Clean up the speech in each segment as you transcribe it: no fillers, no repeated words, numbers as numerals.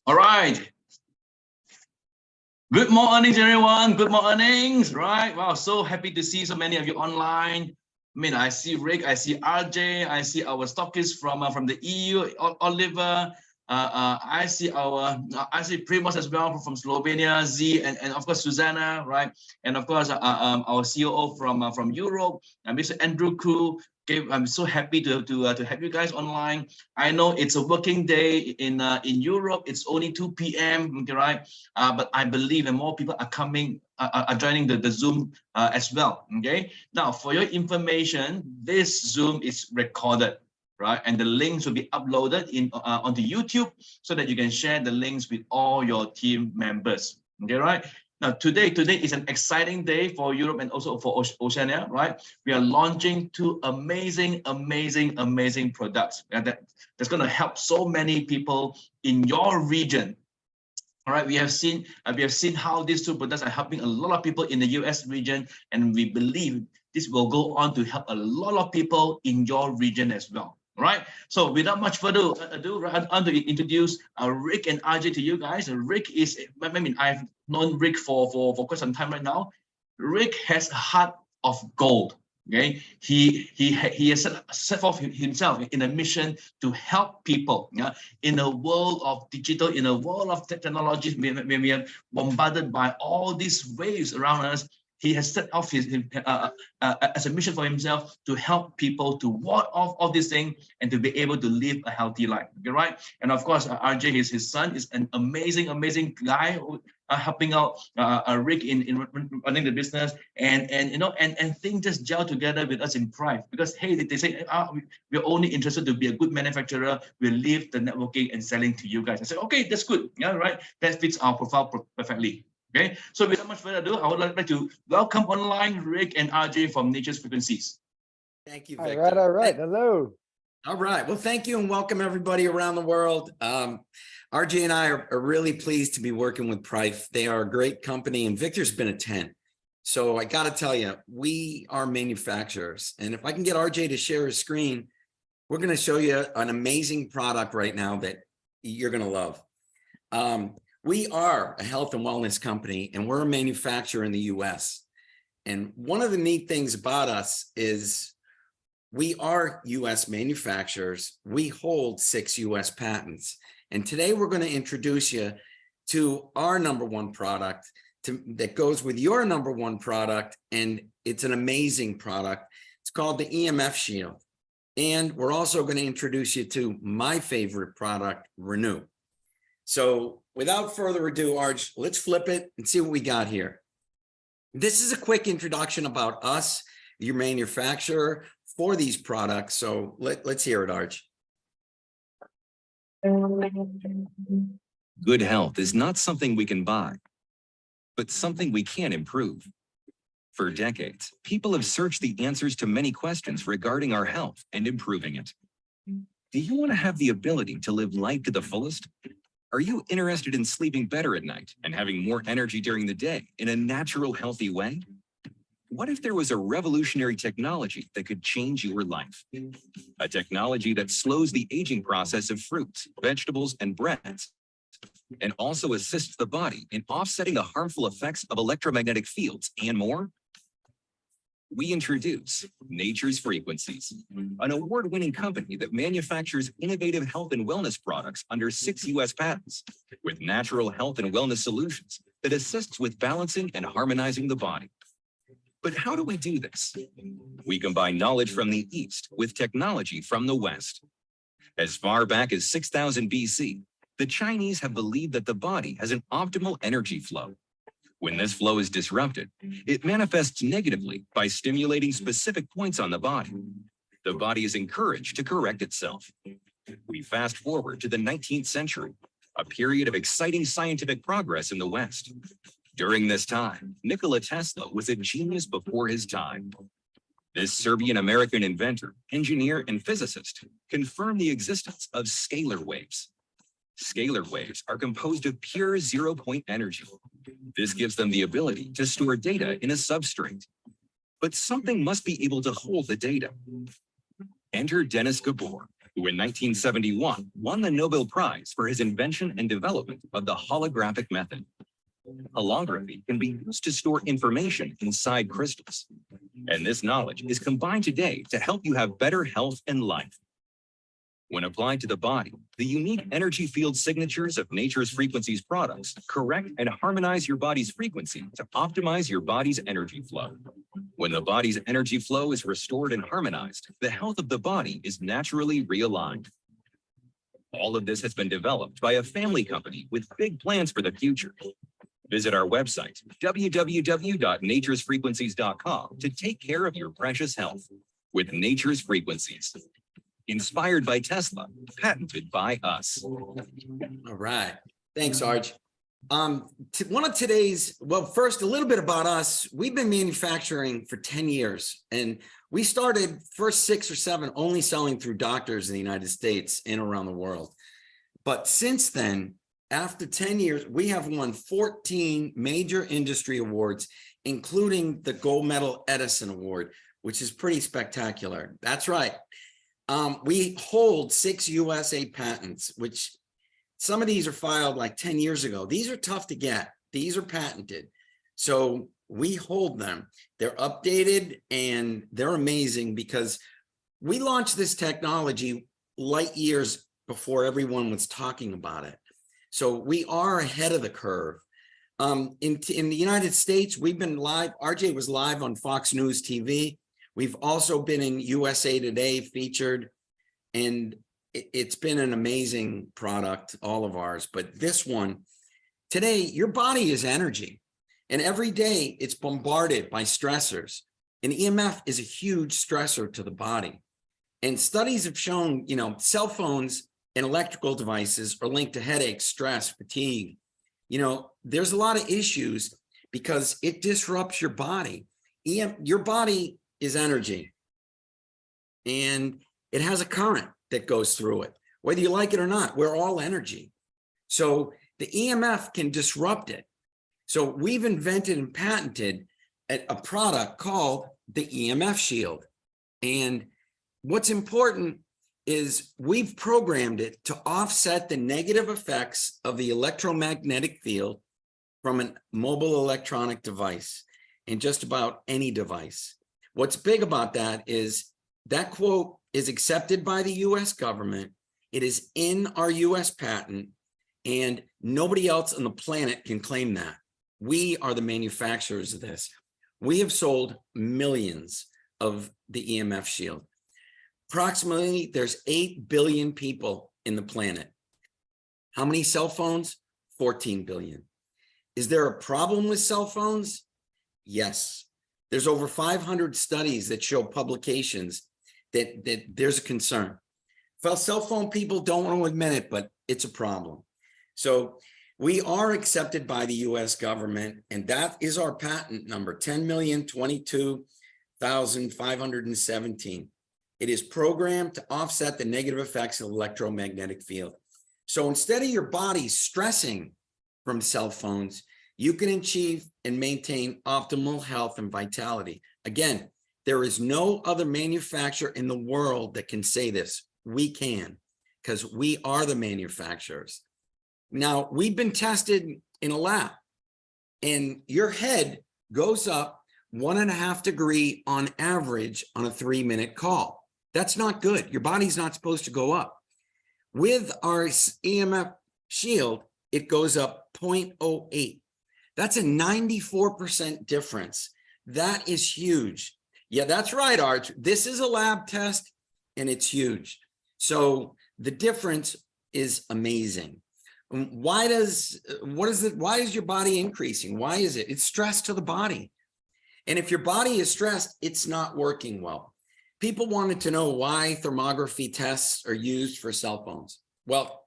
All right. Good morning, everyone. Good mornings. Right. Wow. So happy to see so many of you online. I mean, I see Rick, I see RJ, I see our stockists from the EU, Oliver. I see Primoz as well from Slovenia, Z, and of course Susanna, right? And of course our COO from Europe, Mr. Andrew Koo. Okay, I'm so happy to have you guys online. I know it's a working day in Europe. It's only 2 p.m. Okay, right? But I believe that more people are coming, are joining the Zoom as well. Okay. Now, for your information, this Zoom is recorded, right? And the links will be uploaded onto YouTube so that you can share the links with all your team members. Okay, right? Now, today is an exciting day for Europe and also for Oceania, right? We are launching two amazing products that's going to help so many people in your region. All right, we have seen how these two products are helping a lot of people in the US region, and we believe this will go on to help a lot of people in your region as well. All right, so without much further ado, I want to introduce Rick and RJ to you guys. Rick is, I mean, I've known Rick for quite some time right now. Rick has a heart of gold. Okay, he has set forth himself in a mission to help people. Yeah, in a world of digital, in a world of technology, when we are bombarded by all these waves around us, he has set off as a mission for himself to help people to ward off all these things and to be able to live a healthy life. Okay, right? And of course, RJ, his son, is an amazing guy who, helping out Rick in running the business, and things just gel together with us in Pride, because hey, they say we're only interested to be a good manufacturer. We leave the networking and selling to you guys. I said, okay, that's good. Yeah, right. That fits our profile perfectly. Okay, so without much further ado, I would like to welcome online Rick and RJ from Nature's Frequencies. Thank you, Victor. All right. Hello. All right. Well, thank you and welcome everybody around the world. RJ and I are really pleased to be working with Prife. They are a great company, and Victor's been a 10. So I got to tell you, we are manufacturers. And if I can get RJ to share his screen, we're going to show you an amazing product right now that you're going to love. We are a health and wellness company, and we're a manufacturer in the US. And one of the neat things about us is we are US manufacturers. We hold 6 US patents. And today we're going to introduce you to our #1 product that goes with your #1 product. And it's an amazing product. It's called the EMF Shield. And we're also going to introduce you to my favorite product, Renew. So without further ado, Arj, let's flip it and see what we got here. This is a quick introduction about us, your manufacturer for these products. So let's hear it, Arj. Good health is not something we can buy, but something we can improve. For decades, people have searched the answers to many questions regarding our health and improving it. Do you want to have the ability to live life to the fullest? Are you interested in sleeping better at night and having more energy during the day in a natural, healthy way? What if there was a revolutionary technology that could change your life? A technology that slows the aging process of fruits, vegetables, and breads, and also assists the body in offsetting the harmful effects of electromagnetic fields and more? We introduce Nature's Frequencies, an award-winning company that manufactures innovative health and wellness products under 6 US patents with natural health and wellness solutions that assists with balancing and harmonizing the body. But how do we do this? We combine knowledge from the East with technology from the West. As far back as 6000 BC, the Chinese have believed that the body has an optimal energy flow. When this flow is disrupted, it manifests negatively by stimulating specific points on the body. The body is encouraged to correct itself. We fast forward to the 19th century, a period of exciting scientific progress in the West. During this time, Nikola Tesla was a genius before his time. This Serbian-American inventor, engineer, and physicist confirmed the existence of scalar waves. Scalar waves are composed of pure zero-point energy. This gives them the ability to store data in a substrate. But something must be able to hold the data. Enter Dennis Gabor, who in 1971 won the Nobel Prize for his invention and development of the holographic method. Holography can be used to store information inside crystals, and this knowledge is combined today to help you have better health and life. When applied to the body, the unique energy field signatures of Nature's Frequencies products correct and harmonize your body's frequency to optimize your body's energy flow. When the body's energy flow is restored and harmonized, the health of the body is naturally realigned. All of this has been developed by a family company with big plans for the future. Visit our website, www.naturesfrequencies.com, to take care of your precious health with Nature's Frequencies. Inspired by Tesla, patented by us. All right. Thanks, Arj. One of today's, well, first, a little bit about us. We've been manufacturing for 10 years, and we started first 6 or 7 only selling through doctors in the United States and around the world. But since then, after 10 years, we have won 14 major industry awards, including the Gold Medal Edison Award, which is pretty spectacular. That's right. We hold 6 USA patents, which some of these are filed like 10 years ago. These are tough to get. These are patented. So we hold them. They're updated and they're amazing because we launched this technology light years before everyone was talking about it. So we are ahead of the curve. In the United States, we've been live. RJ was live on Fox News TV. We've also been in USA Today featured, and it's been an amazing product, all of ours. But this one, today, your body is energy, and every day it's bombarded by stressors. And EMF is a huge stressor to the body. And studies have shown, cell phones and electrical devices are linked to headaches, stress, fatigue. There's a lot of issues because it disrupts your body. Your body is energy, and it has a current that goes through it, whether you like it or not. We're all energy, so the EMF can disrupt it. So we've invented and patented a product called the EMF shield, and what's important is we've programmed it to offset the negative effects of the electromagnetic field from a mobile electronic device, and just about any device. What's big about that is that quote is accepted by the US government. It is in our US patent, and nobody else on the planet can claim that. We are the manufacturers of this. We have sold millions of the EMF shield. Approximately, there's 8 billion people in the planet. How many cell phones? 14 billion. Is there a problem with cell phones? Yes. There's over 500 studies that show publications that there's a concern. Well, cell phone people don't want to admit it, but it's a problem. So we are accepted by the US government, and that is our patent number, 10,022,517. It is programmed to offset the negative effects of the electromagnetic field. So instead of your body stressing from cell phones, you can achieve and maintain optimal health and vitality. Again, there is no other manufacturer in the world that can say this. We can, because we are the manufacturers. Now, we've been tested in a lab, and your head goes up 1.5 degrees on average on a 3-minute call. That's not good. Your body's not supposed to go up. With our EMF shield, it goes up 0.08. That's a 94% difference. That is huge. Yeah, that's right, Arch. This is a lab test, and it's huge. So the difference is amazing. Why is your body increasing? Why is it? It's stress to the body. And if your body is stressed, it's not working well. People wanted to know why thermography tests are used for cell phones. Well,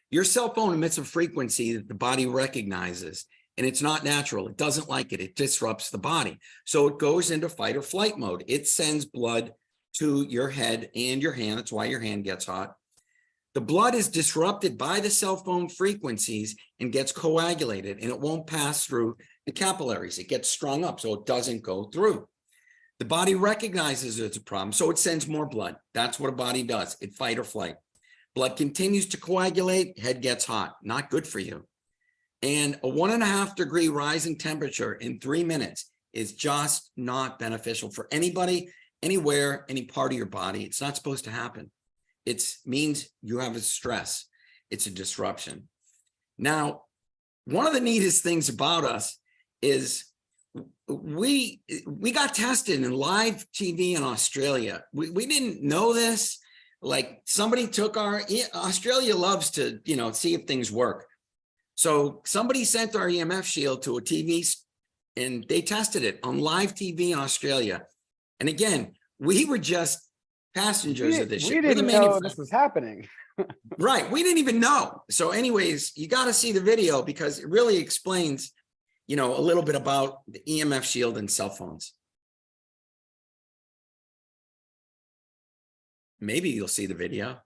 your cell phone emits a frequency that the body recognizes, and it's not natural. It doesn't like it. It disrupts the body. So it goes into fight or flight mode. It sends blood to your head and your hand. That's why your hand gets hot. The blood is disrupted by the cell phone frequencies and gets coagulated, and it won't pass through the capillaries. It gets strung up, so it doesn't go through. The body recognizes it's a problem, so it sends more blood. That's what a body does. It fight or flight. Blood continues to coagulate, head gets hot. Not good for you. And a 1.5 degree rise in temperature in 3 minutes is just not beneficial for anybody, anywhere, any part of your body. It's not supposed to happen. It means you have a stress. It's a disruption. Now, one of the neatest things about us is we got tested in live TV in Australia. We didn't know this. Like somebody took Australia loves to, see if things work. So somebody sent our EMF shield to a TV and they tested it on live TV in Australia. And again, we were just passengers of this shit. We didn't know this was happening. Right. We didn't even know. So anyways, you got to see the video because it really explains, a little bit about the EMF shield and cell phones. Maybe you'll see the video.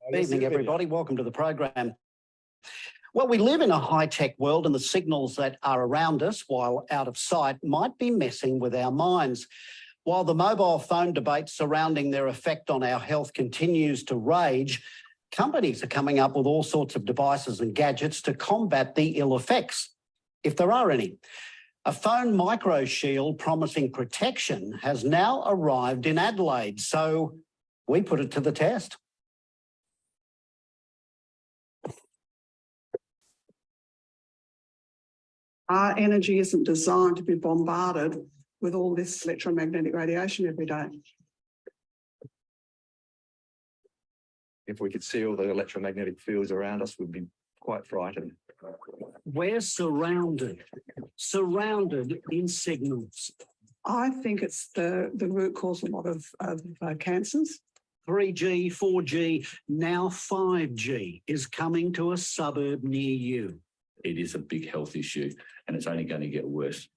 Good evening, everybody. Welcome to the program. Well, we live in a high-tech world and the signals that are around us, while out of sight, might be messing with our minds. While the mobile phone debate surrounding their effect on our health continues to rage, companies are coming up with all sorts of devices and gadgets to combat the ill effects, if there are any. A phone micro shield promising protection has now arrived in Adelaide, so we put it to the test. Our energy isn't designed to be bombarded with all this electromagnetic radiation every day. If we could see all the electromagnetic fields around us, we'd be quite frightened. We're surrounded in signals. I think it's the root cause of a lot of cancers. 3G, 4G, now 5G is coming to a suburb near you. It is a big health issue and it's only going to get worse.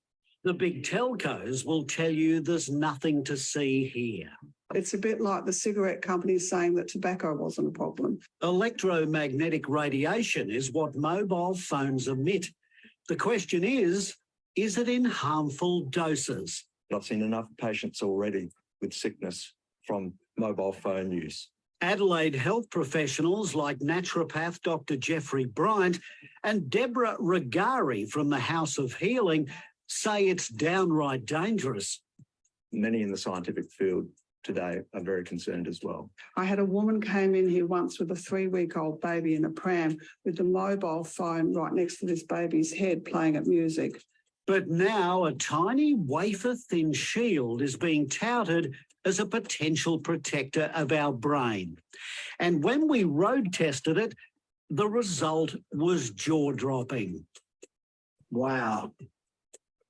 The big telcos will tell you there's nothing to see here. It's a bit like the cigarette companies saying that tobacco wasn't a problem. Electromagnetic radiation is what mobile phones emit. The question is it in harmful doses? I've seen enough patients already with sickness from mobile phone use. Adelaide health professionals like naturopath Dr. Jeffrey Bryant and Deborah Regari from the House of Healing say it's downright dangerous. Many in the scientific field today are very concerned as well. I had a woman came in here once with a 3-week-old baby in a pram with the mobile phone right next to this baby's head playing at music. But now a tiny wafer-thin shield is being touted as a potential protector of our brain. And when we road tested it, the result was jaw-dropping. Wow.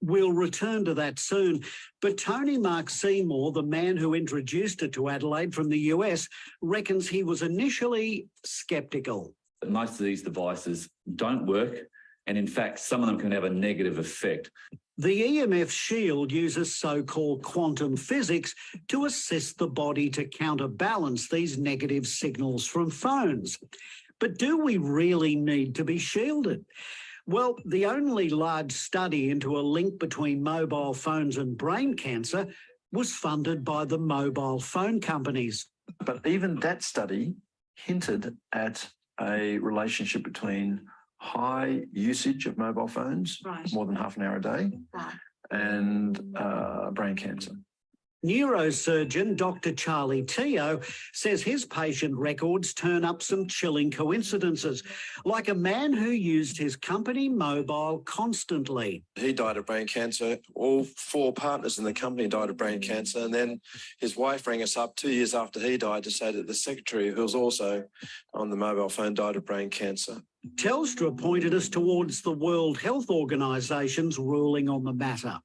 We'll return to that soon, but Tony Mark Seymour, the man who introduced it to Adelaide from the US, reckons he was initially sceptical. Most of these devices don't work, and in fact, some of them can have a negative effect. The EMF shield uses so-called quantum physics to assist the body to counterbalance these negative signals from phones. But do we really need to be shielded? Well, the only large study into a link between mobile phones and brain cancer was funded by the mobile phone companies. But even that study hinted at a relationship between high usage of mobile phones, more than half an hour a day, and brain cancer. Neurosurgeon Dr. Charlie Teo says his patient records turn up some chilling coincidences, like a man who used his company mobile constantly. He died of brain cancer. All 4 partners in the company died of brain cancer. And then his wife rang us up 2 years after he died to say that the secretary, who was also on the mobile phone, died of brain cancer. Telstra pointed us towards the World Health Organisation's ruling on the matter.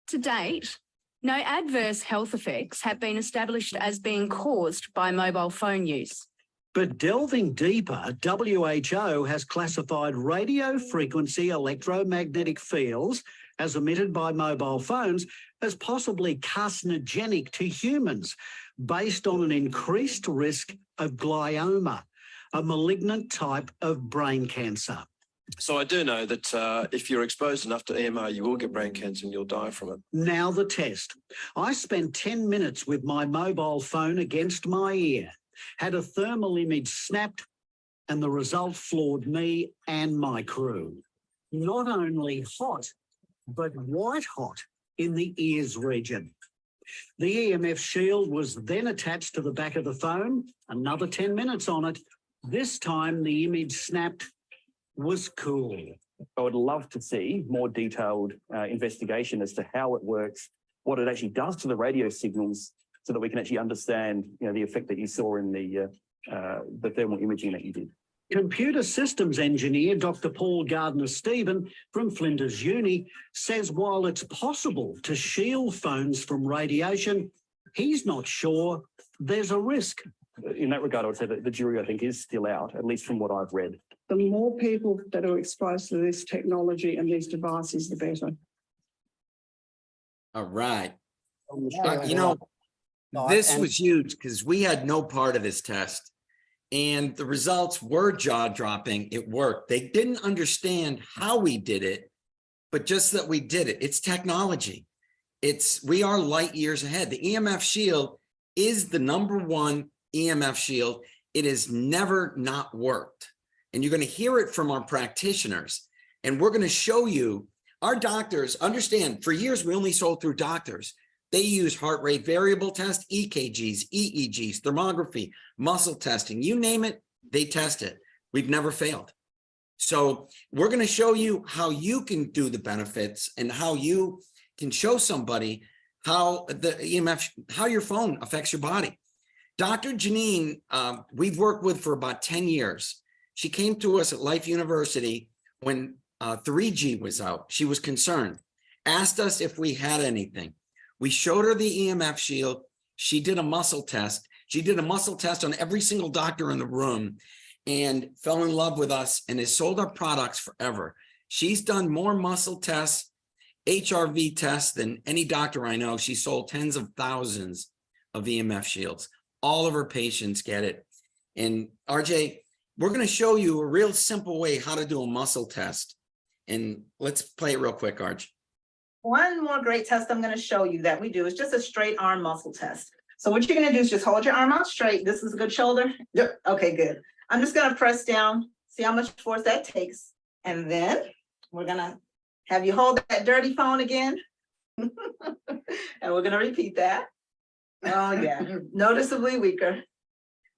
To date, no adverse health effects have been established as being caused by mobile phone use. But delving deeper, WHO has classified radio frequency electromagnetic fields as emitted by mobile phones as possibly carcinogenic to humans based on an increased risk of glioma, a malignant type of brain cancer. So I do know that if you're exposed enough to EMR, you will get brain cancer and you'll die from it. Now the test. I spent 10 minutes with my mobile phone against my ear, had a thermal image snapped, and the result floored me and my crew. Not only hot, but white hot in the ears region. The EMF shield was then attached to the back of the phone, another 10 minutes on it. This time the image snapped was cool. I would love to see more detailed investigation as to how it works, what it actually does to the radio signals, so that we can actually understand, the effect that you saw in the thermal imaging that you did. Computer systems engineer Dr. Paul Gardner-Stephen from Flinders Uni says while it's possible to shield phones from radiation, he's not sure there's a risk. In that regard, I would say that the jury, I think, is still out, at least from what I've read. The more people that are exposed to this technology and these devices, the better. All right. This was huge because we had no part of this test. And the results were jaw-dropping. It worked. They didn't understand how we did it, but just that we did it. It's technology. We are light years ahead. The EMF shield is the #1 EMF shield. It has never not worked. And you're going to hear it from our practitioners. And we're going to show you, our doctors understand, for years we only sold through doctors. They use heart rate variable test, EKGs, EEGs, thermography, muscle testing, you name it, they test it. We've never failed. So we're going to show you how you can do the benefits and how you can show somebody how the EMF, how your phone affects your body. Dr. Janine, we've worked with for about 10 years. She came to us at Life University when 3G was out. She was concerned, asked us if we had anything. We showed her the EMF shield. She did a muscle test. She did a muscle test on every single doctor in the room and fell in love with us and has sold our products forever. She's done more muscle tests, HRV tests than any doctor I know. She sold tens of thousands of EMF shields. All of her patients get it. And RJ, we're going to show you a real simple way how to do a muscle test. And let's play it real quick, Arj. One more great test I'm going to show you that we do is just a straight arm muscle test. So what you're going to do is just hold your arm out straight. This is a good shoulder. Yep. Okay, good. I'm just going to press down, see how much force that takes. And then we're going to have you hold that dirty phone again. And we're going to repeat that. Oh, yeah. Noticeably weaker.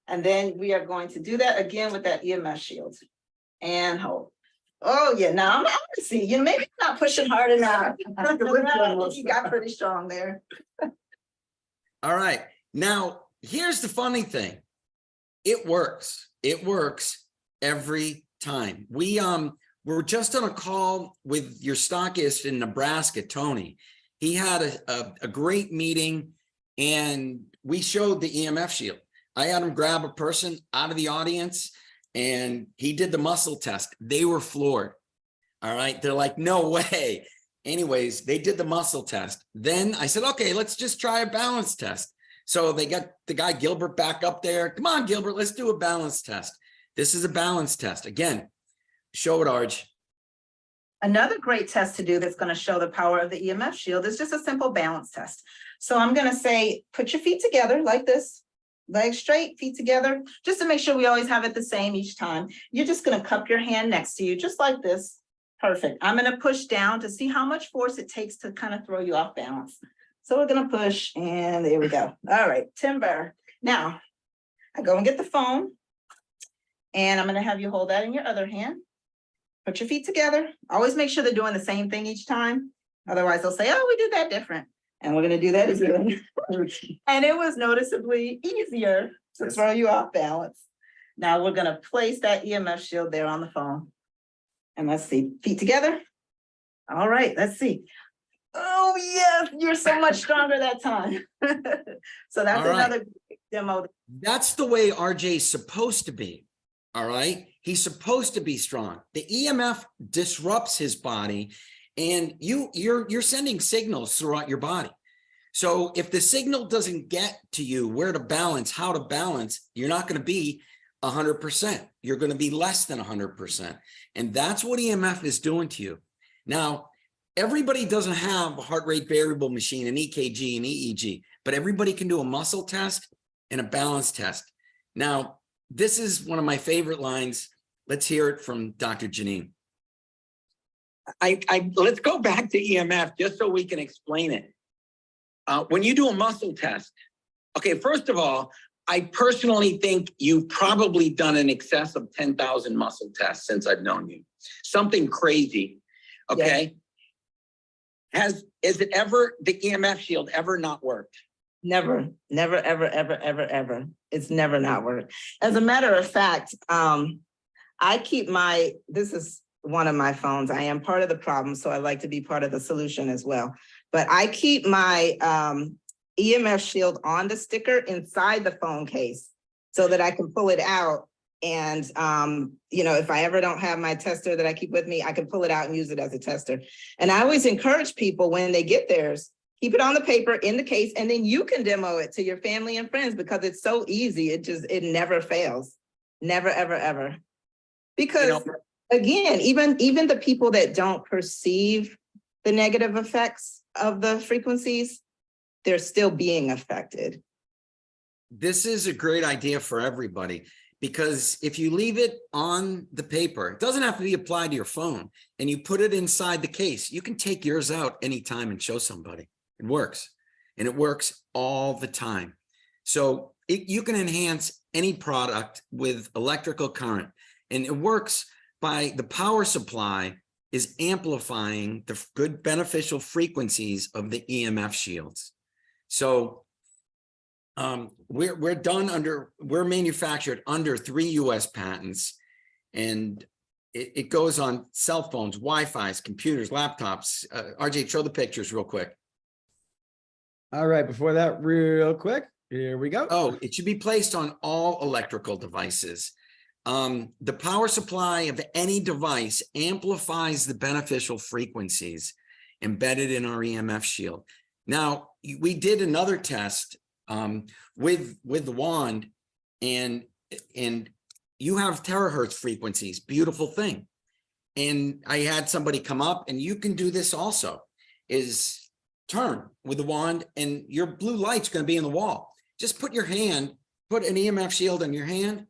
And then we are going to do that again with that EMF shield. And hold. Oh, yeah. Now I'm going to see. Maybe you're not pushing hard enough. You got pretty strong there. All right. Now, here's the funny thing. It works. It works every time. We're just on a call with your stockist in Nebraska, Tony. He had a great meeting and we showed the EMF shield. I had him grab a person out of the audience and he did the muscle test. They were floored. All right. They're like, no way. Anyways, they did the muscle test. Then I said, okay, let's just try a balance test. So they got the guy Gilbert back up there. Come on, Gilbert, let's do a balance test. This is a balance test. Again, show it, Arj. Another great test to do that's going to show the power of the EMF shield is just a simple balance test. So I'm going to say, put your feet together like this. Legs straight, feet together, just to make sure we always have it the same each time. You're just going to cup your hand next to you, just like this. Perfect. I'm going to push down to see how much force it takes to kind of throw you off balance. So we're going to push, and there we go. All right, timber. Now, I go and get the phone, and I'm going to have you hold that in your other hand. Put your feet together. Always make sure they're doing the same thing each time. Otherwise, they'll say, oh, we did that different. And we're going to do that again. And it was noticeably easier to throw you off balance. Now we're going to place that EMF shield there on the phone. And let's see, feet together. All right, let's see. Oh, yes, you're so much stronger that time. So that's another demo. That's the way RJ is supposed to be. All right. He's supposed to be strong. The EMF disrupts his body. And you're sending signals throughout your body. So if the signal doesn't get to you where to balance, how to balance, you're not going to be 100%. You're going to be less than 100%. And that's what EMF is doing to you. Now, everybody doesn't have a heart rate variable machine, an EKG, an EEG, but everybody can do a muscle test and a balance test. Now, this is one of my favorite lines. Let's hear it from Dr. Janine. Let's go back to EMF just so we can explain it. When you do a muscle test, okay, first of all, I personally think you've probably done in excess of 10,000 muscle tests since I've known you. Something crazy, okay? Is it ever, the EMF shield ever not worked? Never, never, ever, ever, ever, ever. It's never not worked. As a matter of fact, I keep this is one of my phones. I am part of the problem, so I like to be part of the solution as well. But I keep my EMF shield on the sticker inside the phone case so that I can pull it out. And, you know, if I ever don't have my tester that I keep with me, I can pull it out and use it as a tester. And I always encourage people when they get theirs, keep it on the paper in the case, and then you can demo it to your family and friends because it's so easy. It never fails. Never, ever, ever. Because again, even the people that don't perceive the negative effects of the frequencies, they're still being affected. This is a great idea for everybody, because if you leave it on the paper, it doesn't have to be applied to your phone, and you put it inside the case, you can take yours out anytime and show somebody. It works, and it works all the time. So you can enhance any product with electrical current, and it works by the power supply is amplifying the good beneficial frequencies of the EMF shields. So we're manufactured under 3 US patents, and it goes on cell phones, Wi-Fi's, computers, laptops. RJ, show the pictures real quick. All right, before that, real quick, here we go. Oh, it should be placed on all electrical devices. The power supply of any device amplifies the beneficial frequencies embedded in our EMF shield. Now, we did another test with the wand, and you have terahertz frequencies, beautiful thing. And I had somebody come up, and you can do this also, is turn with the wand, and your blue light's going to be in the wall. Just put your hand, put an EMF shield in your hand,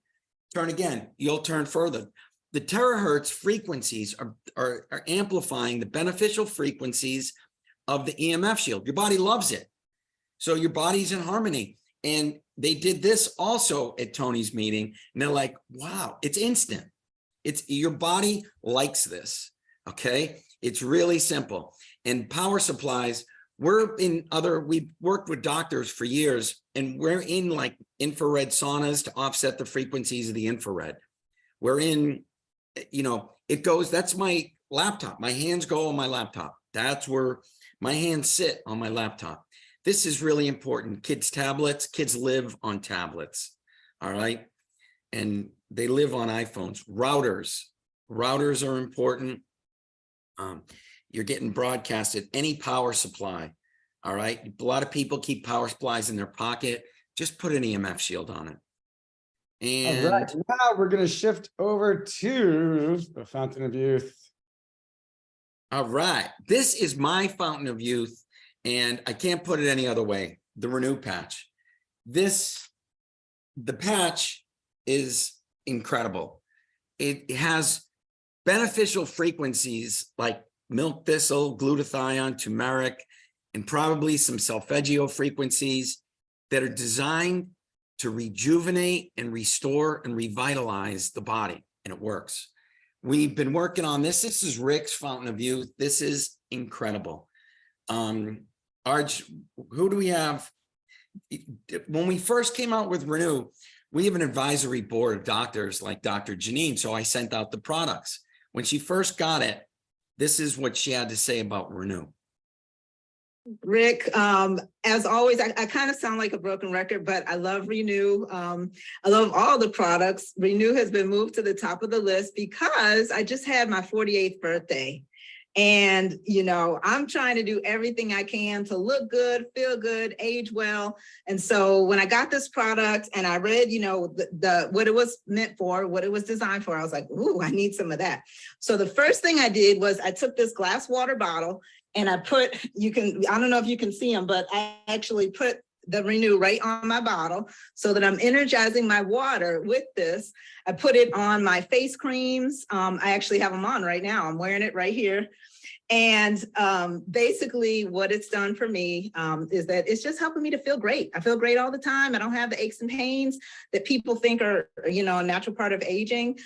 turn again, you'll turn further. The terahertz frequencies are amplifying the beneficial frequencies of the EMF shield. Your body loves it. So your body's in harmony. And they did this also at Tony's meeting, and they're like, wow, it's instant. Your body likes this, okay? It's really simple. And power supplies, we've worked with doctors for years, and we're in like infrared saunas to offset the frequencies of the infrared. We're in, you know, that's my laptop. My hands go on my laptop. That's where my hands sit, on my laptop. This is really important. Kids' tablets, kids live on tablets, all right? And they live on iPhones. Routers are important. You're getting broadcasted, any power supply, all right? A lot of people keep power supplies in their pocket. Just put an EMF shield on it. And all right, now we're going to shift over to the Fountain of Youth. All right, this is my Fountain of Youth, and I can't put it any other way. The Renew patch. The patch is incredible. It has beneficial frequencies like milk thistle, glutathione, turmeric, and probably some solfeggio frequencies that are designed to rejuvenate and restore and revitalize the body, and it works. We've been working on this. This is Rick's Fountain of Youth. This is incredible. Arj, who do we have? When we first came out with Renew, we have an advisory board of doctors like Dr. Janine, so I sent out the products. When she first got it, this is what she had to say about Renew. Rick, as always, I kind of sound like a broken record, but I love Renew. I love all the products. Renew has been moved to the top of the list because I just had my 48th birthday. And, you know, I'm trying to do everything I can to look good, feel good, age well. And so when I got this product and I read, you know, what it was meant for, what it was designed for, I was like, ooh, I need some of that. So the first thing I did was I took this glass water bottle and I put, I don't know if you can see them, but I actually put the Renew right on my bottle so that I'm energizing my water with this. I put it on my face creams. I actually have them on right now. I'm wearing it right here. And basically what it's done for me is that it's just helping me to feel great. I feel great all the time. I don't have the aches and pains that people think are, you know, a natural part of aging.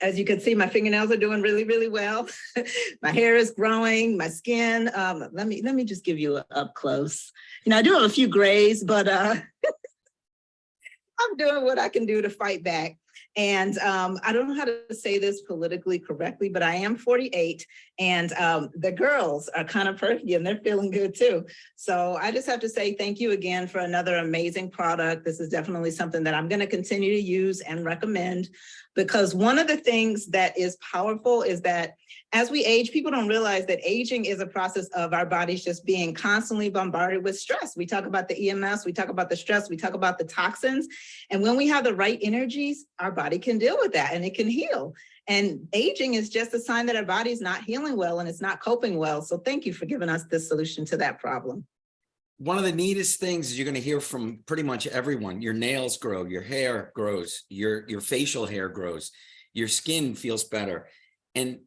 As you can see, my fingernails are doing really, really well. My hair is growing, my skin. Let me just give you up close. You know, I do have a few grays, but I'm doing what I can do to fight back. And I don't know how to say this politically correctly, but I am 48 and the girls are kind of perky and they're feeling good too. So I just have to say thank you again for another amazing product. This is definitely something that I'm going to continue to use and recommend, because one of the things that is powerful is that as we age, people don't realize that aging is a process of our bodies just being constantly bombarded with stress. We talk about the EMFs, we talk about the stress, we talk about the toxins. And when we have the right energies, our body can deal with that and it can heal. And aging is just a sign that our body is not healing well and it's not coping well. So thank you for giving us this solution to that problem. One of the neatest things is you're going to hear from pretty much everyone. Your nails grow, your hair grows, your facial hair grows, your skin feels better. And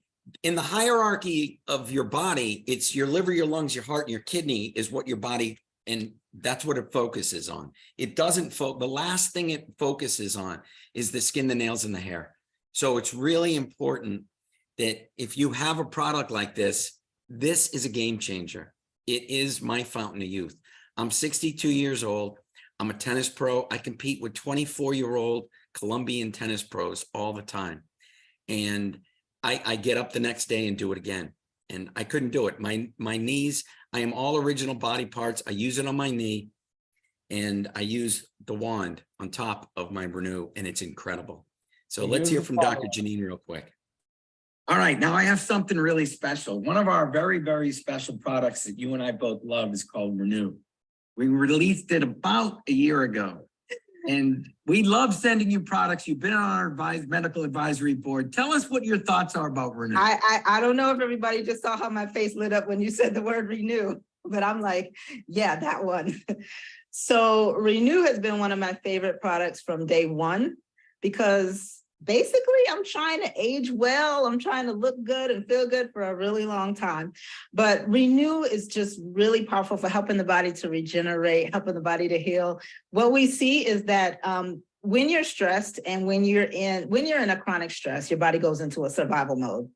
in the hierarchy of your body, it's your liver, your lungs, your heart, and your kidney is what your body, and that's what it focuses on. It doesn't the last thing it focuses on is the skin, the nails, and the hair. So it's really important that if you have a product like this, this is a game changer. It is my fountain of youth. I'm 62 years old. I'm a tennis pro. I compete with 24-year-old Colombian tennis pros all the time. And I get up the next day and do it again. And I couldn't do it. My knees, I am all original body parts. I use it on my knee and I use the wand on top of my Renew and it's incredible. So let's hear from Dr. Janine real quick. All right, now I have something really special. One of our very, very special products that you and I both love is called Renew. We released it about a year ago. And we love sending you products. You've been on our medical advisory board. Tell us what your thoughts are about Renew. I don't know if everybody just saw how my face lit up when you said the word Renew, but I'm like, yeah, that one. So Renew has been one of my favorite products from day one, because basically I'm trying to age well. I'm trying to look good and feel good for a really long time. But Renew is just really powerful for helping the body to regenerate, helping the body to heal. What we see is that when you're stressed and when you're in a chronic stress, your body goes into a survival mode.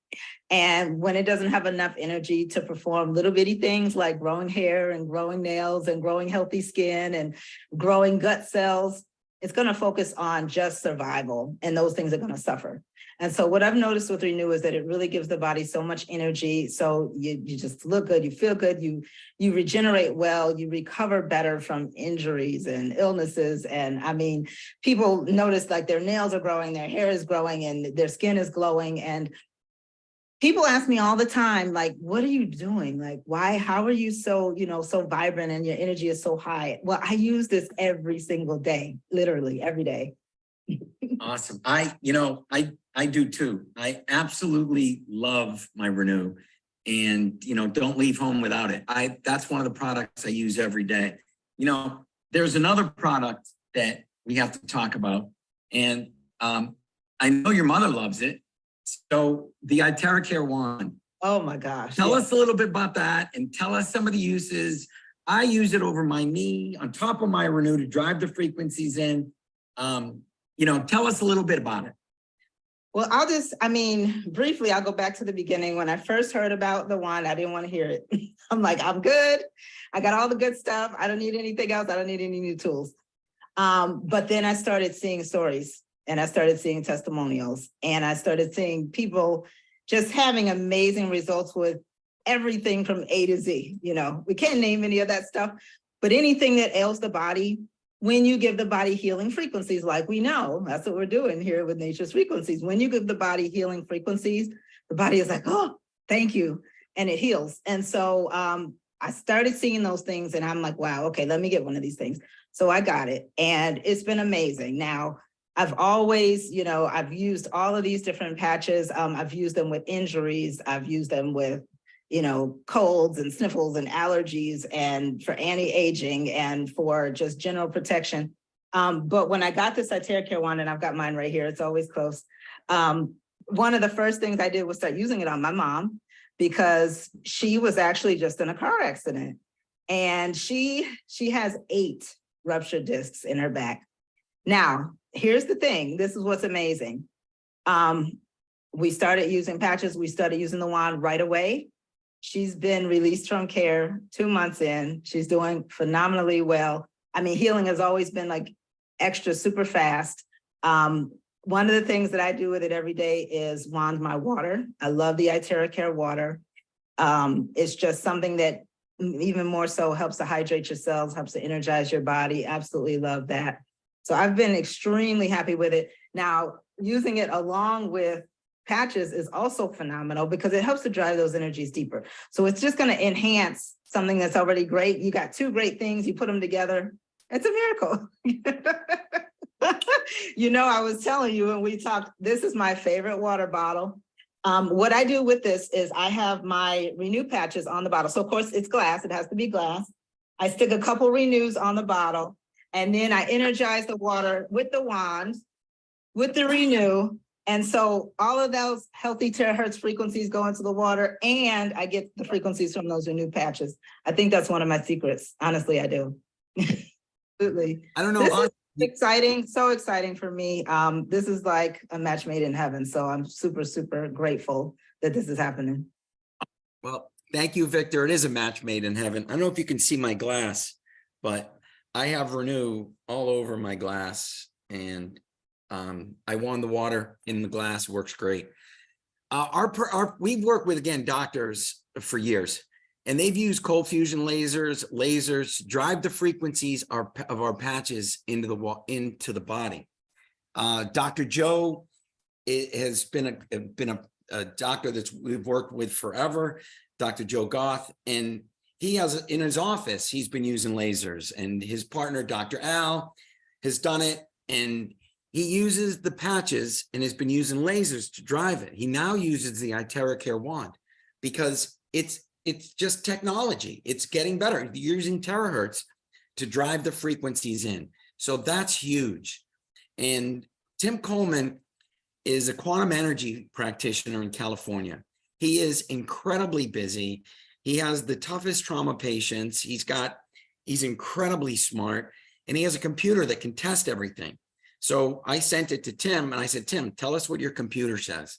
And when it doesn't have enough energy to perform little bitty things like growing hair and growing nails and growing healthy skin and growing gut cells, it's going to focus on just survival, and those things are going to suffer. And so what I've noticed with Renew is that it really gives the body so much energy. So you just look good, you feel good, you regenerate well, you recover better from injuries and illnesses. And I mean, people notice like their nails are growing, their hair is growing, and their skin is glowing. And people ask me all the time, like, what are you doing? Like, how are you so, so vibrant and your energy is so high? Well, I use this every single day, literally every day. Awesome. I do too. I absolutely love my Renew, and, don't leave home without it. That's one of the products I use every day. There's another product that we have to talk about, and I know your mother loves it. So the iTeraCare wand. Oh my gosh. Tell us a little bit about that and tell us some of the uses. I use it over my knee on top of my Renew to drive the frequencies in. Tell us a little bit about it. Well, briefly, I'll go back to the beginning. When I first heard about the wand, I didn't want to hear it. I'm like, I'm good. I got all the good stuff. I don't need anything else. I don't need any new tools. But then I started seeing stories. And I started seeing testimonials, and I started seeing people just having amazing results with everything from A to Z. We can't name any of that stuff, but anything that ails the body, when you give the body healing frequencies, like we know, that's what we're doing here with Nature's Frequencies. When you give the body healing frequencies, the body is like, oh, Thank you. And it heals. And so I started seeing those things and I'm like, wow, okay, let me get one of these things. So I got it and it's been amazing. Now, I've always, I've used all of these different patches. I've used them with injuries. I've used them with, colds and sniffles and allergies and for anti-aging and for just general protection. But when I got this iTeraCare wand, and I've got mine right here, it's always close. One of the first things I did was start using it on my mom because she was actually just in a car accident. And she has 8 ruptured discs in her back. Now, here's the thing. This is what's amazing. We started using patches. We started using the wand right away. She's been released from care 2 months in. She's doing phenomenally well. I mean, healing has always been like extra super fast. One of the things that I do with it every day is wand my water. I love the iTeraCare water. It's just something that even more so helps to hydrate your cells, helps to energize your body. Absolutely love that. So I've been extremely happy with it. Now, using it along with patches is also phenomenal because it helps to drive those energies deeper. So it's just going to enhance something that's already great. You got 2 great things, you put them together. It's a miracle. I was telling you when we talked, this is my favorite water bottle. What I do with this is I have my Renew patches on the bottle. So of course it's glass, it has to be glass. I stick a couple Renews on the bottle and then I energize the water with the wand, with the Renew. And so all of those healthy terahertz frequencies go into the water and I get the frequencies from those Renew patches. I think that's one of my secrets. Honestly, I do. Absolutely. I don't know. This is exciting, so exciting for me. This is like a match made in heaven. So I'm super, super grateful that this is happening. Well, thank you, Victor. It is a match made in heaven. I don't know if you can see my glass, but I have Renew all over my glass and I wand the water in the glass, works great. We've worked with, again, doctors for years, and they've used cold fusion lasers, drive the frequencies of our patches into the body. Dr. Joe has been a doctor that we've worked with forever, Dr. Joe Goth, and he has in his office, he's been using lasers, and his partner, Dr. Al, has done it, and he uses the patches and has been using lasers to drive it. He now uses the iTeraCare wand because it's just technology. It's getting better. You're using terahertz to drive the frequencies in. So that's huge. And Tim Coleman is a quantum energy practitioner in California. He is incredibly busy. He has the toughest trauma patients. He's incredibly smart, and he has a computer that can test everything. So I sent it to Tim and I said, Tim, tell us what your computer says.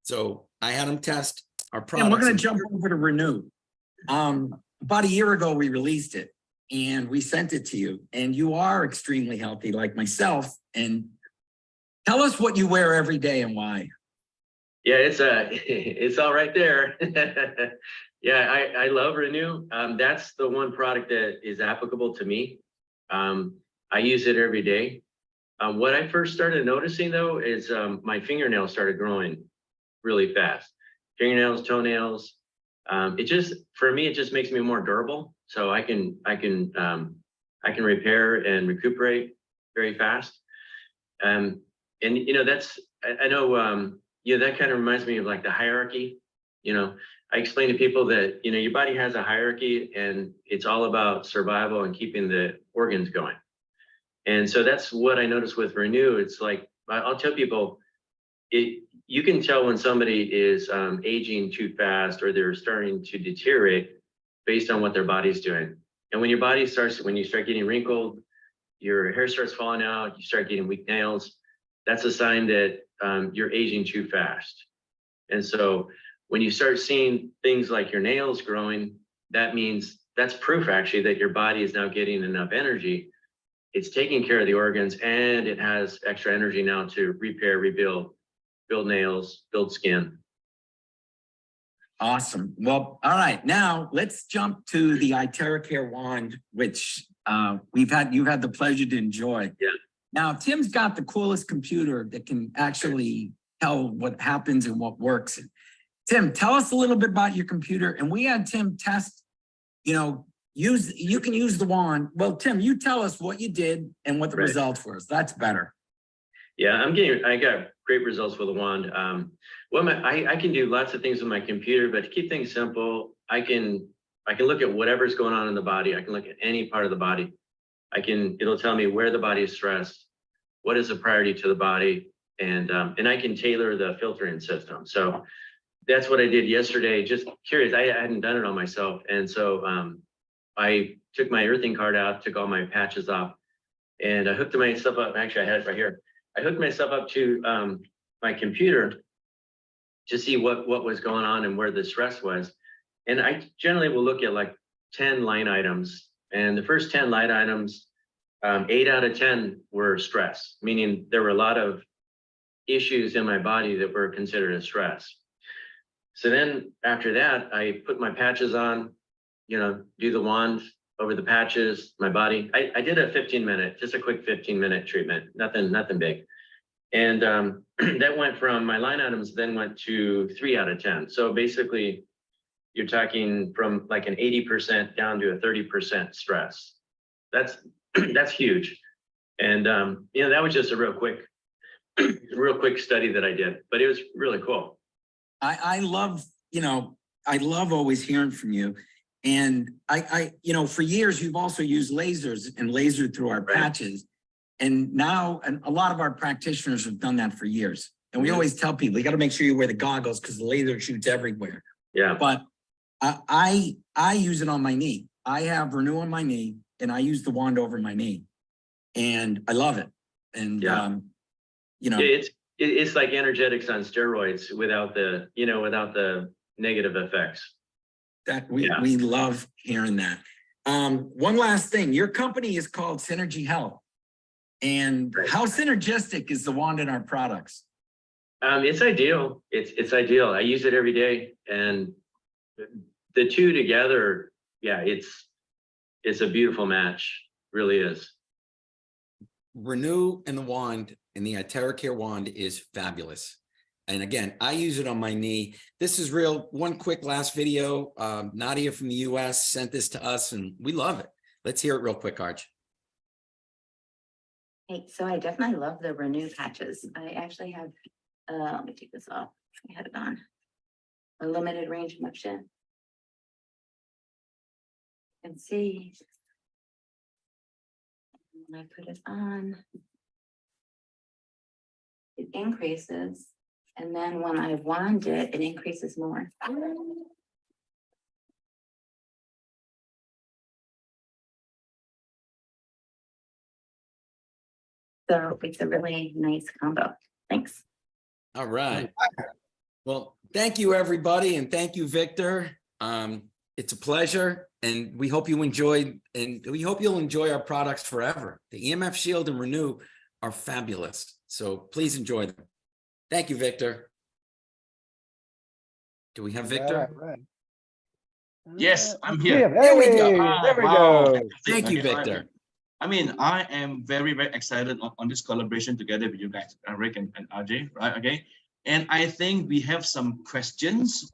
So I had him test our product. And we're going to jump over to Renew. About a year ago, we released it and we sent it to you, and you are extremely healthy like myself. And tell us what you wear every day and why. Yeah, it's all right there. Yeah, I love Renew. That's the one product that is applicable to me. I use it every day. What I first started noticing though is my fingernails started growing really fast. Fingernails, toenails. For me, it just makes me more durable. So I can repair and recuperate very fast. And that's, I know, that kind of reminds me of like the hierarchy. I explain to people that, your body has a hierarchy and it's all about survival and keeping the organs going. And so that's what I noticed with Renew. It's like, I'll tell people, you can tell when somebody is aging too fast or they're starting to deteriorate based on what their body's doing. And when your body when you start getting wrinkled, your hair starts falling out, you start getting weak nails, that's a sign that you're aging too fast. And so when you start seeing things like your nails growing, that's proof actually that your body is now getting enough energy. It's taking care of the organs and it has extra energy now to repair, rebuild, build nails, build skin. Awesome. Well, all right. Now let's jump to the iTeraCare wand, which you've had the pleasure to enjoy. Yeah. Now, Tim's got the coolest computer that can actually tell what happens and what works. Tim, tell us a little bit about your computer. And we had Tim test, you can use the wand. Well, Tim, you tell us what you did and what the results were. That's better. Yeah, I got great results with the wand. I can do lots of things with my computer, but to keep things simple, I can look at whatever's going on in the body. I can look at any part of the body. It'll tell me where the body is stressed, what is the priority to the body, and I can tailor the filtering system. So that's what I did yesterday. Just curious, I hadn't done it on myself. And so I took my earthing card out, took all my patches off, and I hooked myself up. Actually, I had it right here. I hooked myself up to my computer to see what was going on and where the stress was. And I generally will look at like 10 line items. And the first 10 line items, 8 out of 10 were stress, meaning there were a lot of issues in my body that were considered a stress. So then after that, I put my patches on, do the wand over the patches, my body. I did a 15-minute, just a quick 15-minute treatment, nothing big. And that went from my line items, then went to 3 out of 10. So basically, you're talking from like an 80% down to a 30% stress. That's huge. And that was just a real quick study that I did, but it was really cool. I love always hearing from you. And for years, you've also used lasers and lasered through our patches. And now, a lot of our practitioners have done that for years. And we always tell people, you got to make sure you wear the goggles because the laser shoots everywhere. Yeah. But I use it on my knee. I have Renew on my knee, and I use the wand over my knee, and I love it. And it's like energetics on steroids without the negative effects. That we love hearing that. One last thing, your company is called THz Health, and how synergistic is the wand in our products? It's ideal. It's ideal. I use it every day, and the two together, it's a beautiful match. Really is. Renew and the wand and the iTeraCare wand is fabulous. And again, I use it on my knee. This is real. One quick last video. Nadia from the US sent this to us and we love it. Let's hear it real quick, Arch. Hey, so I definitely love the Renew patches. I actually have, let me take this off. I had it on. A limited range of motion. You can see when I put it on, it increases. And then when I wand it, it increases more. So it's a really nice combo. Thanks. All right. Well, thank you, everybody. And thank you, Victor. It's a pleasure. And we hope you enjoyed, and we hope you'll enjoy our products forever. The EMF Shield and Renew are fabulous. So please enjoy them. Thank you, Victor. Do we have Victor? Right. Yes, I'm here. There we go. There we go. Thank you, Victor. I am very, very excited on this collaboration together with you guys, Rick and RJ, right? Okay. And I think we have some questions,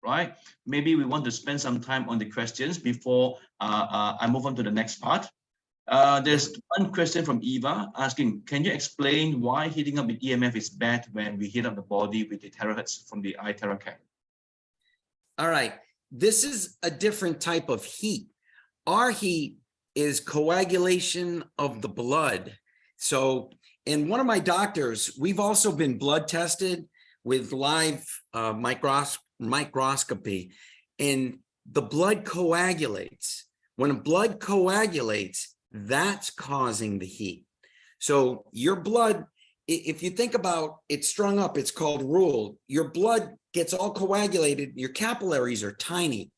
right? Maybe we want to spend some time on the questions before I move on to the next part. There's one question from Eva asking, can you explain why heating up with EMF is bad when we heat up the body with the terahertz from the iTeraCare? All right. This is a different type of heat. Our heat is coagulation of the blood. So, and one of my doctors, we've also been blood tested with live microscopy, and the blood coagulates. When blood coagulates, that's causing the heat. So your blood, if you think about it strung up, it's called rule. Your blood gets all coagulated. Your capillaries are tiny.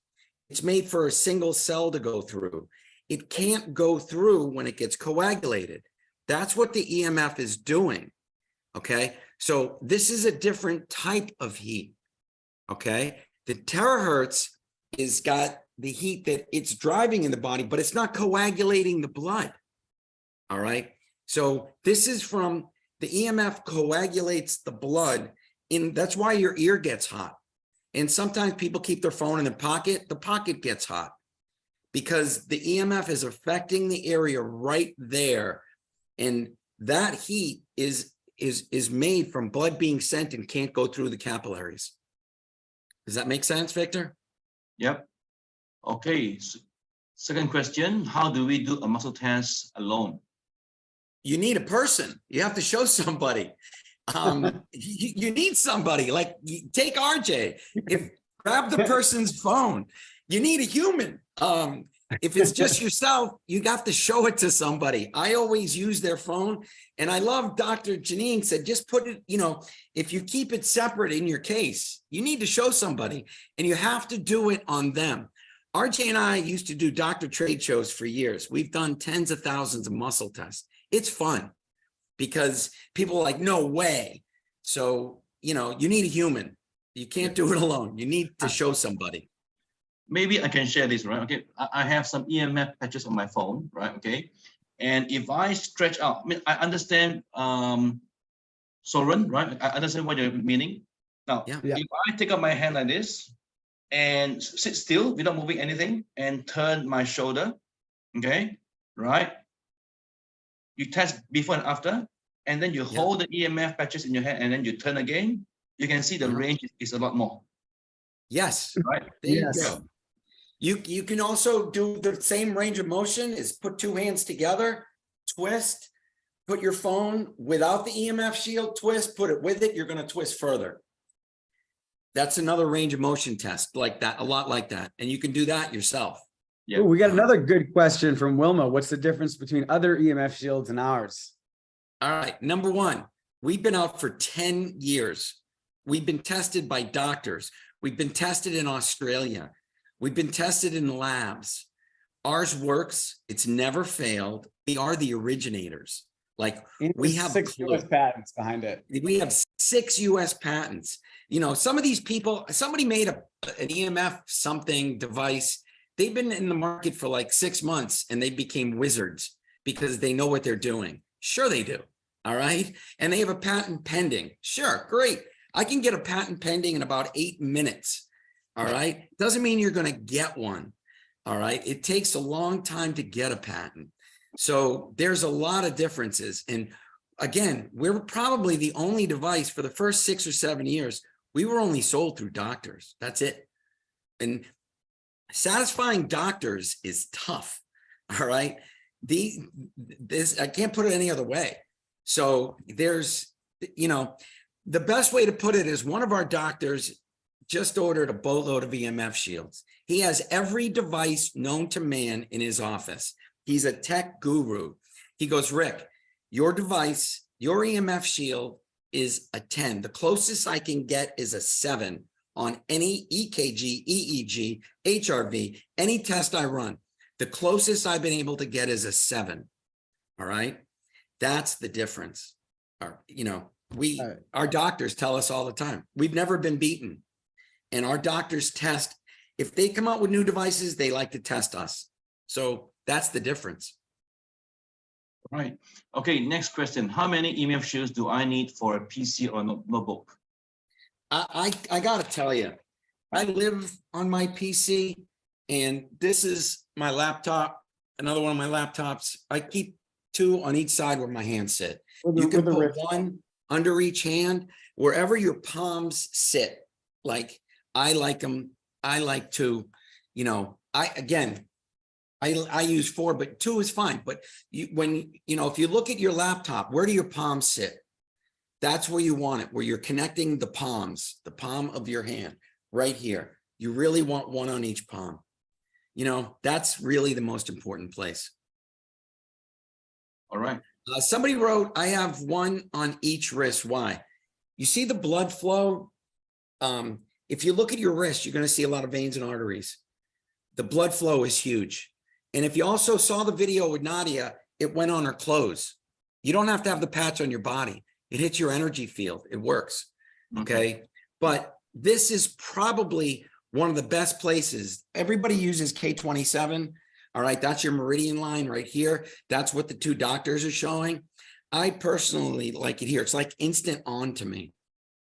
It's made for a single cell to go through. It can't go through when it gets coagulated. That's what the EMF is doing. Okay. So this is a different type of heat. Okay. The terahertz is got the heat that it's driving in the body, but it's not coagulating the blood. All right. So this is from the EMF coagulates the blood in, that's why your ear gets hot. And sometimes people keep their phone in their pocket. The pocket gets hot because the EMF is affecting the area right there. And that heat is made from blood being sent and can't go through the capillaries. Does that make sense, Victor? Yep. Okay. Second question, how do we do a muscle test alone? You need a person. You have to show somebody. You need somebody. Like, take RJ. Grab the person's phone. You need a human. If it's just yourself, you have to show it to somebody. I always use their phone. And I love Dr. Janine said, just put it, if you keep it separate in your case, you need to show somebody and you have to do it on them. RJ and I used to do doctor trade shows for years. We've done tens of thousands of muscle tests. It's fun because people are like, no way. So, you need a human. You can't do it alone. You need to show somebody. Maybe I can share this, right? Okay, I have some EMF patches on my phone, right? Okay, and if I stretch out, I understand Soren, right? I understand what you're meaning. Now, if I take up my hand like this and sit still without moving anything and turn my shoulder, okay, right? You test before and after, and then you hold the EMF patches in your hand and then you turn again, you can see the range is a lot more. Yes. Right. There you go. You can also do the same range of motion is put two hands together, twist, put your phone without the EMF shield, twist, put it with it, you're going to twist further. That's another range of motion test like that, a lot like that. And you can do that yourself. Yeah. Ooh, we got another good question from Wilma. What's the difference between other EMF shields and ours? All right. Number one, we've been out for 10 years. We've been tested by doctors. We've been tested in Australia. We've been tested in labs. Ours works. It's never failed. We are the originators. Like we have 6 US patents behind it. We have 6 US patents. Some of these people, somebody made an EMF something device. They've been in the market for like 6 months and they became wizards because they know what they're doing. Sure they do. All right. And they have a patent pending. Sure. Great. I can get a patent pending in about 8 minutes. All right. Doesn't mean you're going to get one. All right. It takes a long time to get a patent. So there's a lot of differences. And again, we're probably the only device for the first 6 or 7 years. We were only sold through doctors. That's it. And satisfying doctors is tough. All right. I can't put it any other way. So there's, the best way to put it is one of our doctors just ordered a boatload of EMF shields. He has every device known to man in his office. He's a tech guru. He goes, Rick, your device, your EMF shield is a 10. The closest I can get is a 7 on any EKG, EEG, HRV, any test I run. The closest I've been able to get is a 7. All right. That's the difference. Our doctors tell us all the time, we've never been beaten. And our doctors test, if they come out with new devices, they like to test us. So that's the difference. Right. Okay, next question. How many EMF shields do I need for a PC or notebook? I got to tell you, I live on my PC and this is my laptop, another one of my laptops. I keep 2 on each side where my hands sit. You can put 1 under each hand, wherever your palms sit. Like I like them. I like to, I use 4, but 2 is fine. But if you look at your laptop, where do your palms sit? That's where you want it, where you're connecting the palms, the palm of your hand right here. You really want 1 on each palm. That's really the most important place. All right. Somebody wrote, I have 1 on each wrist. Why? You see the blood flow? If you look at your wrist, you're going to see a lot of veins and arteries. The blood flow is huge. And if you also saw the video with Nadia, it went on her clothes. You don't have to have the patch on your body. It hits your energy field. It works. Okay. But this is probably one of the best places. Everybody uses K27. All right. That's your meridian line right here. That's what the 2 doctors are showing. I personally like it here. It's like instant on to me.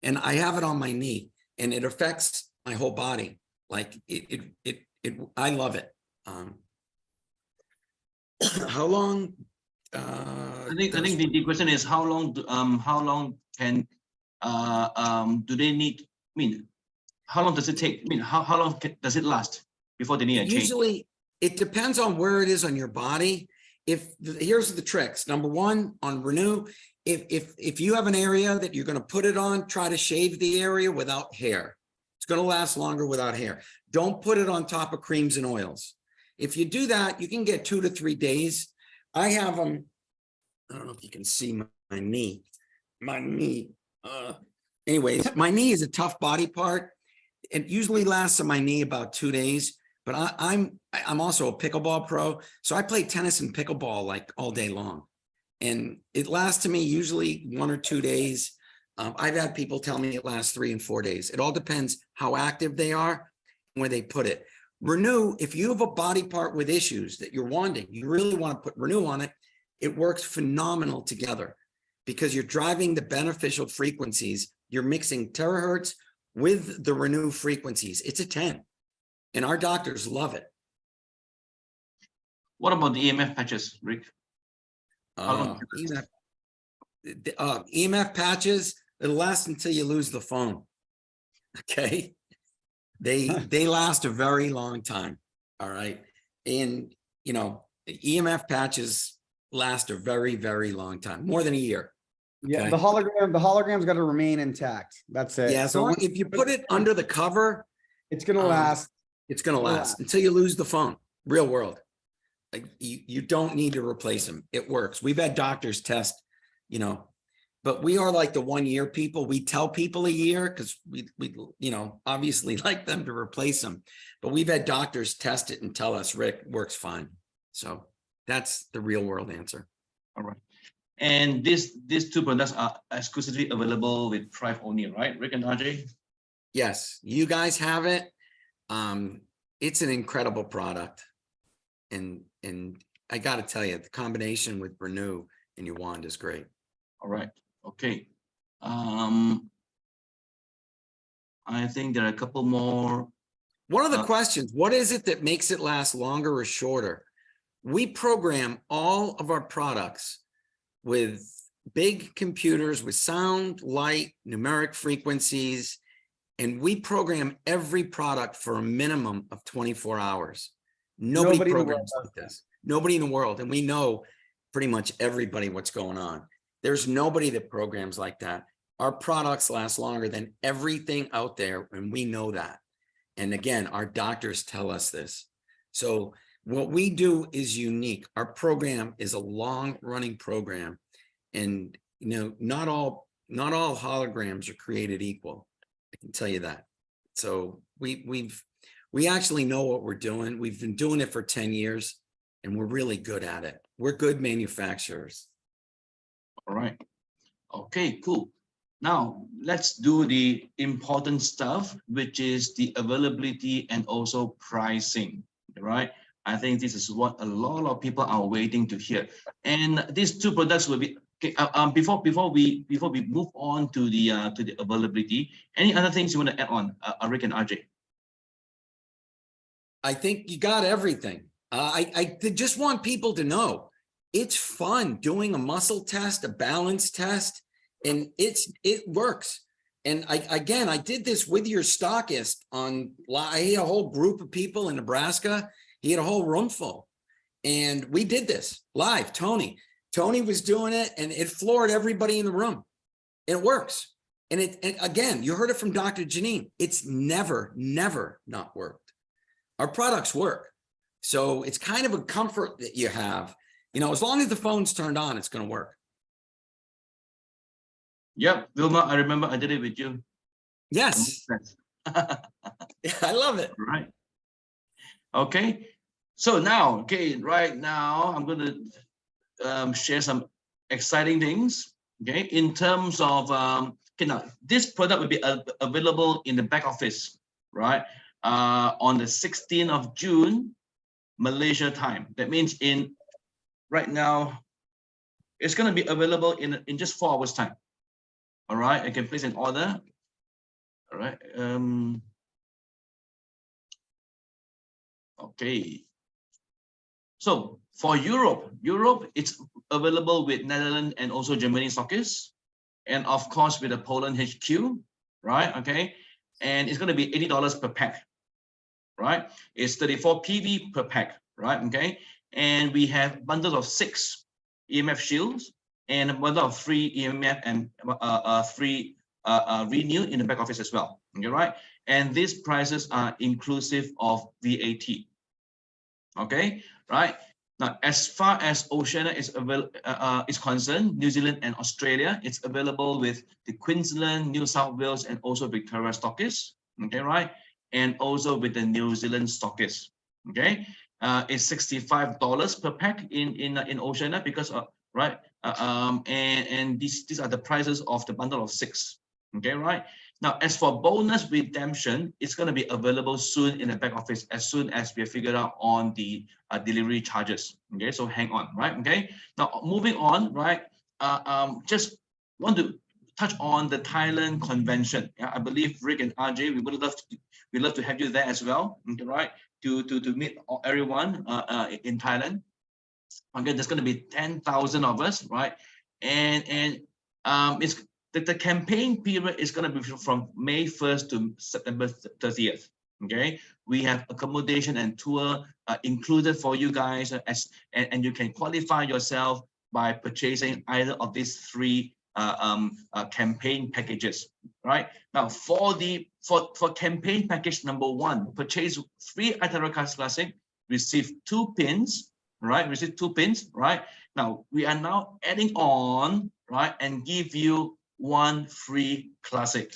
And I have it on my knee and it affects my whole body. Like I love it. How long? I think the question is how long can do they need? I mean, how long does it take? I mean, how long does it last before they need a change? Usually, it depends on where it is on your body. Here's the tricks. Number one, on Renew, if you have an area that you're going to put it on, try to shave the area without hair. It's going to last longer without hair. Don't put it on top of creams and oils. If you do that, you can get 2 to 3 days. I have them. I don't know if you can see my knee. My knee. Anyways, my knee is a tough body part. It usually lasts on my knee about 2 days. But I'm also a pickleball pro, so I play tennis and pickleball like all day long, and it lasts to me usually 1 or 2 days. I've had people tell me it lasts 3 and 4 days. It all depends how active they are and where they put it. Renew, if you have a body part with issues that you're wanting, you really want to put Renew on it, it works phenomenal together because you're driving the beneficial frequencies. You're mixing terahertz with the Renew frequencies. It's a 10. And our doctors love it. What about the EMF patches, Rick? EMF patches, it'll last until you lose the phone. Okay. They last a very long time. All right. And you know, the EMF patches last a very, very long time, more than a year. Okay? Yeah, the hologram's got to remain intact. That's it. Yeah. So if you put it under the cover, it's gonna last. It's going to last until you lose the phone. Real world. Like you don't need to replace them. It works. We've had doctors test, you know, but we are like the 1 year people. We tell people a year because we you know, obviously like them to replace them. But we've had doctors test it and tell us, Rick, works fine. So that's the real world answer. All right. And these 2 products are exclusively available with Thrive only, right? Rick and RJ? Yes, you guys have it. It's an incredible product. And I got to tell you, the combination with Renew and your wand is great. All right. Okay. I think there are a couple more. One of the questions, what is it that makes it last longer or shorter? We program all of our products with big computers with sound, light, numeric frequencies, and we program every product for a minimum of 24 hours. Nobody programs like this. Nobody in the world. And we know pretty much everybody what's going on. There's nobody that programs like that. Our products last longer than everything out there, and we know that. And again, our doctors tell us this. So what we do is unique. Our program is a long-running program, and you know, not all holograms are created equal. I can tell you that. So we actually know what we're doing. We've been doing it for 10 years, and we're really good at it. We're good manufacturers. All right. Okay, cool. Now let's do the important stuff, which is the availability and also pricing, right? I think this is what a lot of people are waiting to hear. And these 2 products will be okay. Before we move on to the availability, any other things you want to add on, Rick and RJ? I think you got everything. I just want people to know it's fun doing a muscle test, a balance test, and it works. And I did this with your stockist I had a whole group of people in Nebraska. He had a whole room full, and we did this live. Tony was doing it, and it floored everybody in the room. It works. And again, you heard it from Dr. Janine. It's never not worked. Our products work. So it's kind of a comfort that you have, you know, as long as the phone's turned on, it's going to work. Yep. Wilma, I remember I did it with you. Yes. I love it. Right. Okay. So now, right now I'm going to share some exciting things. Okay. In terms of, now this product will be available in the back office, right? On the 16th of June, Malaysia time. That means right now, it's going to be available in just 4 hours time. All right, I can place an order. All right. Okay. So for Europe, it's available with Netherlands and also Germany stockists, and of course with the Poland HQ, right? Okay, and it's going to be $80 per pack, right? It's 34 PV per pack, right? Okay, and we have bundles of 6 EMF shields and a bundle of 3 EMF and 3 renew in the back office as well. Okay, right? And these prices are inclusive of VAT. Okay, right? Now, as far as Oceania is concerned, New Zealand and Australia, it's available with the Queensland, New South Wales, and also Victoria stockists. Okay, right? And also with the New Zealand stockists. Okay, it's $65 per pack in Oceania because right, and these are the prices of the bundle of 6. Okay, right? Now, as for bonus redemption, it's going to be available soon in the back office as soon as we figure out on the delivery charges. Okay, so hang on, right? Okay. Now, moving on, right? Just want to touch on the Thailand convention. Yeah, I believe Rick and RJ, we'd love to have you there as well. Okay, right? To meet everyone in Thailand. Okay, there's going to be 10,000 of us, right? And it's the campaign period is going to be from May 1st to September 30th. Okay, we have accommodation and tour included for you guys, and you can qualify yourself by purchasing either of these 3 campaign packages. Right now, for campaign package number 1, purchase 3 iTeraCare Classic, receive 2 pins. Right, receive 2 pins. Right now, we are now adding on, right, and give you 1 free classic.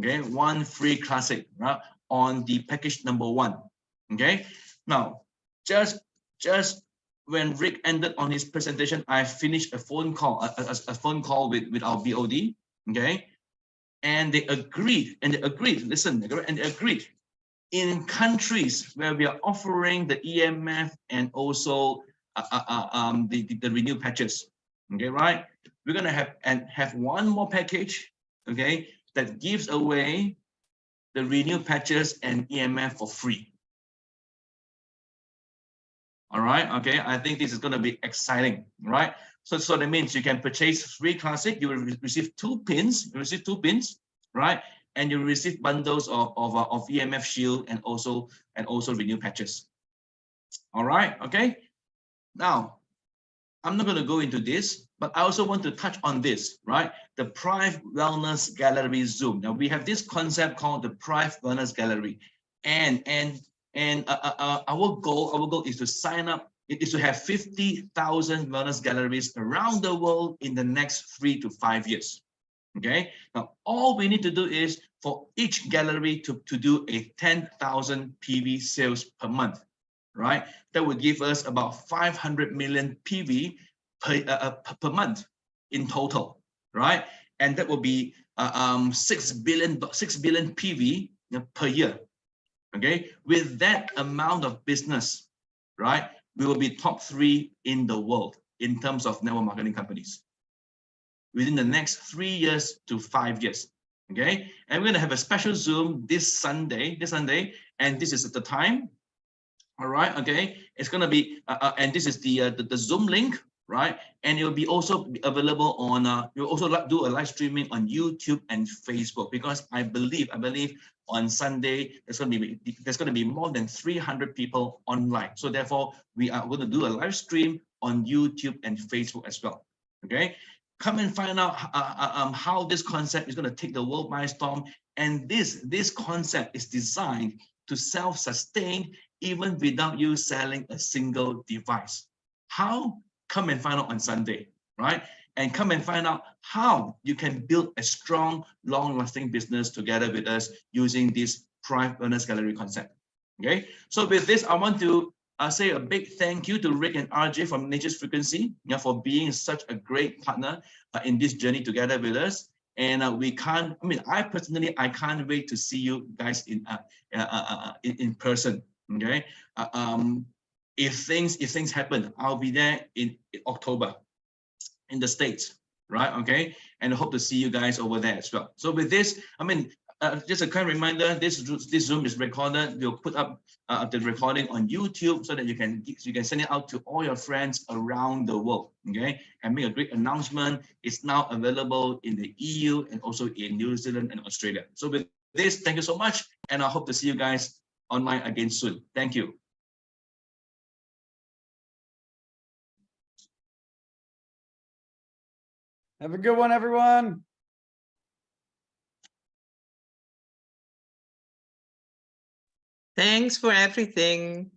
Okay, 1 free classic, right, on the package number 1. Okay, now just when Rick ended on his presentation, I finished a phone call with our BOD. Okay, and they agreed, listen, and they agreed in countries where we are offering the EMF and also the renew patches. Okay, right? We're gonna have 1 more package, okay, that gives away the renew patches and EMF for free. All right, okay. I think this is gonna be exciting, right? So that means you can purchase 3 classic, you will receive 2 pins, right? And you will receive bundles of EMF shield and also renew patches. All right, okay. Now, I'm not going to go into this, but I also want to touch on this, right? The Prive Wellness Gallery Zoom. Now we have this concept called the Prive Wellness Gallery, and our goal is to sign up, is to have 50,000 wellness galleries around the world in the next 3 to 5 years. Okay. Now all we need to do is for each gallery to do a 10,000 PV sales per month. Right, that would give us about 500 million PV per month in total, right? And that will be 6 billion PV per year. Okay, with that amount of business, right, we will be top 3 in the world in terms of network marketing companies within the next 3 years to 5 years. Okay, and we're gonna have a special Zoom this Sunday, and this is at the time. All right, okay, it's gonna be and this is the Zoom link, right? And it will be also available on we'll also do a live streaming on YouTube and Facebook, because I believe on Sunday there's gonna be more than 300 people online. So therefore we are going to do a live stream on YouTube and Facebook as well. Okay, come and find out how this concept is going to take the world by storm. And this concept is designed to self-sustain even without you selling a single device. How? Come and find out on Sunday, right? And come and find out how you can build a strong, long-lasting business together with us using this Prive Wellness Gallery concept. Okay, so with this, I want to say a big thank you to Rick and RJ from Nature's Frequency, for being such a great partner in this journey together with us. And I personally can't wait to see you guys in person. Okay, if things happen, I'll be there in October in the States, right? Okay, and I hope to see you guys over there as well. So with this, just a kind reminder, this Zoom is recorded. We'll put up the recording on YouTube so that you can send it out to all your friends around the world, okay? And make a great announcement. It's now available in the EU and also in New Zealand and Australia. So with this, thank you so much, and I hope to see you guys online again soon. Thank you. Have a good one, everyone. Thanks for everything.